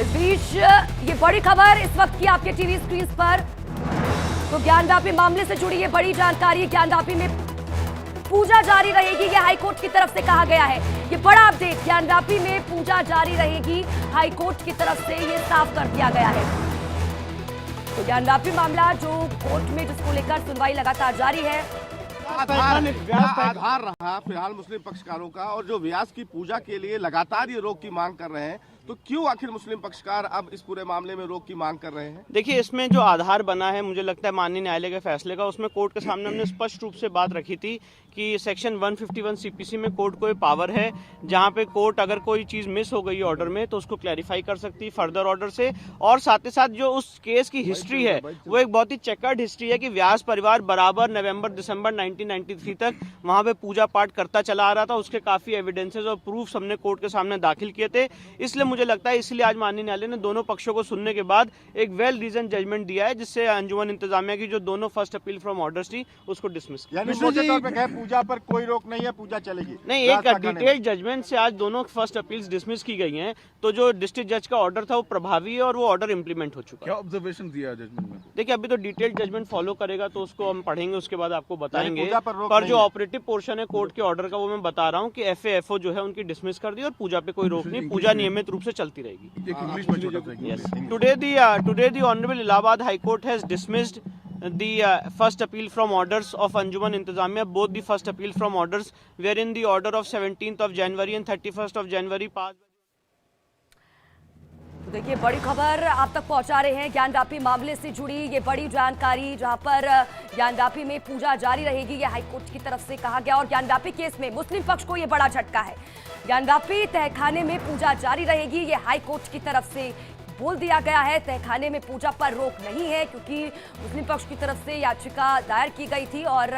इस बीच ये बड़ी खबर इस वक्त की आपके टीवी स्क्रीन पर, तो ज्ञानव्यापी मामले से जुड़ी ये बड़ी जानकारी। ज्ञानव्यापी में पूजा जारी रहेगी, ये हाईकोर्ट की तरफ से कहा गया है। ये बड़ा अपडेट, ज्ञानव्यापी में पूजा जारी रहेगी, हाईकोर्ट की तरफ से ये साफ कर दिया गया है। तो ज्ञानव्यापी मामला जो कोर्ट में, जिसको लेकर सुनवाई लगातार जारी है। आधार रहा फिलहाल मुस्लिम पक्षकारों का, और जो व्यास की पूजा के लिए लगातार ये रोक की मांग कर रहे हैं, तो क्यों आखिर मुस्लिम पक्षकार अब इस पूरे मामले में रोक की मांग कर रहे हैं? देखिए, इसमें जो आधार बना है, मुझे लगता है माननीय न्यायालय के फैसले का, उसमें कोर्ट के सामने हमने स्पष्ट रूप से बात रखी थी कि सेक्शन 151 सीपीसी में कोर्ट को ये पावर है, जहां पे कोर्ट अगर कोई चीज मिस हो गई ऑर्डर में तो उसको क्लैरिफाई कर सकती है फर्दर ऑर्डर से। और साथ ही साथ जो उस केस की हिस्ट्री है वो एक बहुत ही चेकर्ड हिस्ट्री है कि व्यास परिवार बराबर नवंबर दिसंबर 1993 तक वहां पे पूजा पाठ करता चला आ रहा था। उसके काफी एविडेंसेस और प्रूफ्स हमने कोर्ट के सामने दाखिल किए थे। इसलिए मुझे लगता है, इसलिए आज माननीय न्यायालय ने दोनों पक्षों को सुनने के बाद एक वेल रीजन जजमेंट दिया है, जिससे अंजुमन इंतजामिया की जो दोनों फर्स्ट अपील फ्रॉम ऑर्डर्स थी उसको डिसमिस किया। यानी मोटे तौर पे कहे पूजा पर कोई रोक नहीं है, पूजा चलेगी। नहीं, एक डिटेल्ड जजमेंट से आज दोनों फर्स्ट अपील्स डिसमिस की गई हैं। तो जो डिस्ट्रिक्ट जज का ऑर्डर था वो प्रभावी है और वो ऑर्डर इंप्लीमेंट हो चुका है। क्या ऑब्जर्वेशन दिया जजमेंट में? देखिए, अभी तो डिटेल्ड जजमेंट फॉलो करेगा तो उसको हम पढ़ेंगे, उसके बाद आपको बताएंगे। पूजा पर रोक पर नहीं जो है। ऑपरेटिव पोर्शन है कोर्ट के ऑर्डर का, वो मैं बता रहा हूँ कि एफएफओ जो है उनकी डिसमिस कर दी और पूजा पे कोई रोक नहीं, पूजा नियमित रूप से चलती रहेगी। एक इंग्लिश में छोटा सा Yes. Today the Honorable Allahabad High Court has dismissed the first appeal from orders of Anjuman Intizamiya. Both the first appeal from orders were in the order of 17th of January and 31st of January passed. तो देखिए, बड़ी खबर आप तक पहुंचा रहे हैं ज्ञानव्यापी मामले से जुड़ी ये बड़ी जानकारी, जहां पर ज्ञानव्यापी में पूजा जारी रहेगी, ये हाईकोर्ट की तरफ से कहा गया। और ज्ञानव्यापी केस में मुस्लिम पक्ष को ये बड़ा झटका है। ज्ञानव्यापी तहखाने में पूजा जारी रहेगी, ये हाईकोर्ट की तरफ से बोल दिया गया है। तहखाने में पूजा पर रोक नहीं है, क्योंकि मुस्लिम पक्ष की तरफ से याचिका दायर की गई थी और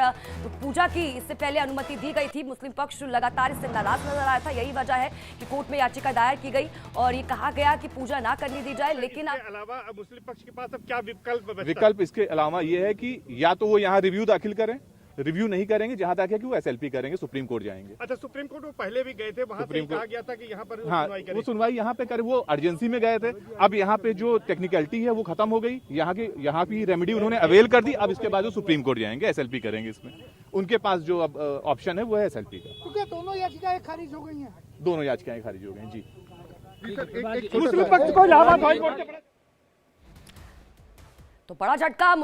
पूजा की इससे पहले अनुमति दी गई थी। मुस्लिम पक्ष लगातार इससे नाराज नजर आया था। यही वजह है कि कोर्ट में याचिका दायर की गई और ये कहा गया कि पूजा ना करने दी जाए। लेकिन अलावा मुस्लिम पक्ष के पास अब क्या विकल्प विकल्प इसके अलावा ये है कि या तो वो यहाँ रिव्यू दाखिल करें, रिव्यू नहीं करेंगे, जहां तक है कि वो एसएलपी करेंगे, सुप्रीम कोर्ट जाएंगे। अच्छा, सुप्रीम कोर्ट वो पहले भी गए थे, वहां से कहा गया था कि यहाँ पर हाँ, वो सुनवाई यहाँ पे करे, वो अर्जेंसी में गए थे। अब यहाँ पे जो टेक्निकलिटी है वो खत्म हो गई, यहाँ की रेमेडी उन्होंने अवेल कर दी। अब इसके बाद वो सुप्रीम कोर्ट जाएंगे, एसएलपी करेंगे। इसमें उनके पास जो अब ऑप्शन है वो है एसएलपी का, क्योंकि दोनों याचिकाएं खारिज हो गई हैं। दोनों याचिकाएं खारिज हो गई जी। मुस्लिम पक्ष को इलाहाबाद हाई कोर्ट के तो बड़ा झटका